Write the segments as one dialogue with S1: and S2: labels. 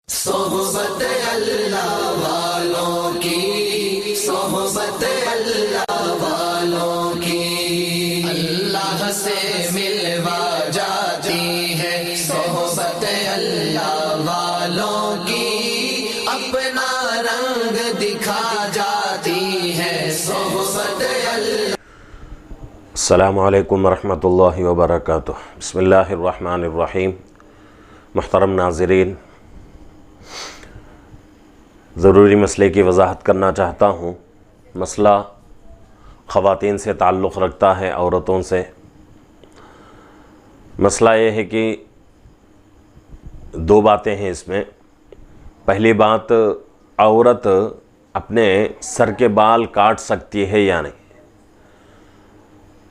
S1: صحبت اللہ والوں کی، صحبت اللہ والوں کی، اللہ سے ملوا جاتی ہے صحبت اللہ والوں کی، اپنا رنگ دکھا جاتی ہے صحبت اللہ۔
S2: السلام علیکم ورحمۃ اللہ وبرکاتہ۔ بسم اللہ الرحمن الرحیم۔ محترم ناظرین، ضروری مسئلے کی وضاحت کرنا چاہتا ہوں۔ مسئلہ خواتین سے تعلق رکھتا ہے، عورتوں سے۔ مسئلہ یہ ہے کہ دو باتیں ہیں اس میں۔ پہلی بات، عورت اپنے سر کے بال کاٹ سکتی ہے یا نہیں۔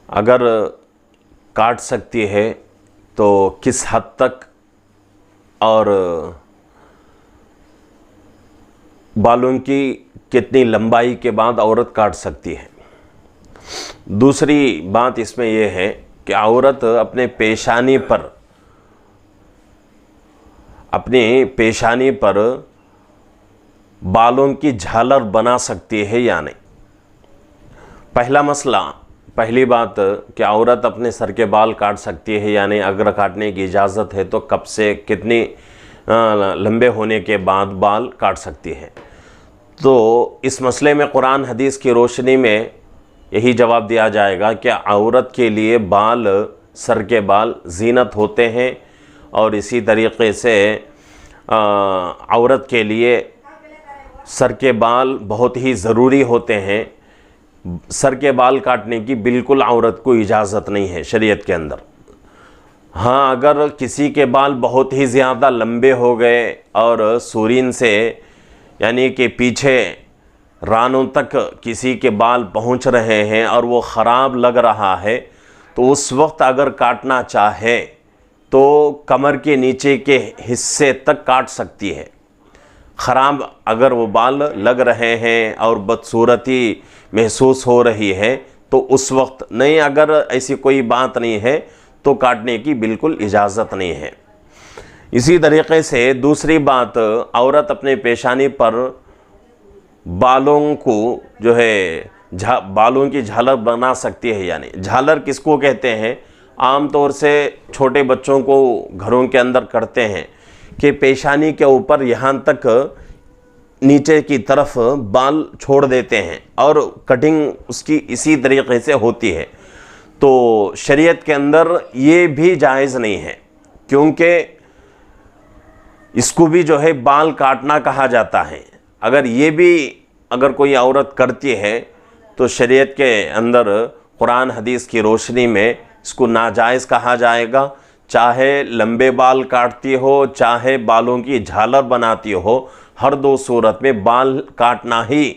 S2: اگر کاٹ سکتی ہے تو کس حد تک، اور بالوں کی کتنی لمبائی کے بعد عورت کاٹ سکتی ہے۔ دوسری بات اس میں یہ ہے کہ عورت اپنی پیشانی پر بالوں کی جھالر بنا سکتی ہے یا نہیں۔ پہلی بات کہ عورت اپنے سر کے بال کاٹ سکتی ہے یا نہیں۔ اگر کاٹنے کی اجازت ہے تو کب سے کتنی لمبے ہونے کے بعد بال کاٹ سکتی ہے۔ تو اس مسئلے میں قرآن حدیث کی روشنی میں یہی جواب دیا جائے گا کہ عورت کے لیے سر کے بال زینت ہوتے ہیں، اور اسی طریقے سے عورت کے لیے سر کے بال بہت ہی ضروری ہوتے ہیں۔ سر کے بال کاٹنے کی بالکل عورت کو اجازت نہیں ہے شریعت کے اندر۔ ہاں، اگر کسی کے بال بہت ہی زیادہ لمبے ہو گئے اور سورین سے یعنی کہ پیچھے رانوں تک کسی کے بال پہنچ رہے ہیں اور وہ خراب لگ رہا ہے، تو اس وقت اگر کاٹنا چاہے تو کمر کے نیچے کے حصے تک کاٹ سکتی ہے۔ خراب اگر وہ بال لگ رہے ہیں اور بدصورتی محسوس ہو رہی ہے تو اس وقت نہیں۔ اگر ایسی کوئی بات نہیں ہے تو کاٹنے کی بالکل اجازت نہیں ہے۔ اسی طریقے سے دوسری بات، عورت اپنے پیشانی پر بالوں کو بالوں کی جھالر بنا سکتی ہے یعنی۔ جھالر کس کو کہتے ہیں؟ عام طور سے چھوٹے بچوں کو گھروں کے اندر کرتے ہیں کہ پیشانی کے اوپر یہاں تک نیچے کی طرف بال چھوڑ دیتے ہیں، اور کٹنگ اس کی اسی طریقے سے ہوتی ہے۔ تو شریعت کے اندر یہ بھی جائز نہیں ہے، کیونکہ اس کو بھی بال کاٹنا کہا جاتا ہے۔ اگر کوئی عورت کرتی ہے تو شریعت کے اندر قرآن حدیث کی روشنی میں اس کو ناجائز کہا جائے گا۔ چاہے لمبے بال کاٹتی ہو، چاہے بالوں کی جھالر بناتی ہو، ہر دو صورت میں بال کاٹنا ہی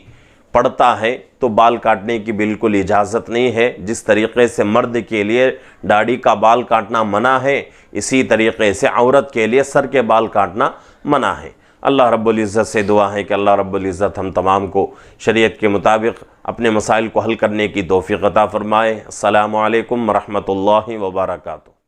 S2: پڑتا ہے۔ تو بال کاٹنے کی بالکل اجازت نہیں ہے۔ جس طریقے سے مرد کے لیے داڑھی کا بال کاٹنا منع ہے، اسی طریقے سے عورت کے لیے سر کے بال کاٹنا منع ہے۔ اللہ رب العزت سے دعا ہے کہ اللہ رب العزت ہم تمام کو شریعت کے مطابق اپنے مسائل کو حل کرنے کی توفیق عطا فرمائے۔ السلام علیکم ورحمۃ اللہ وبرکاتہ۔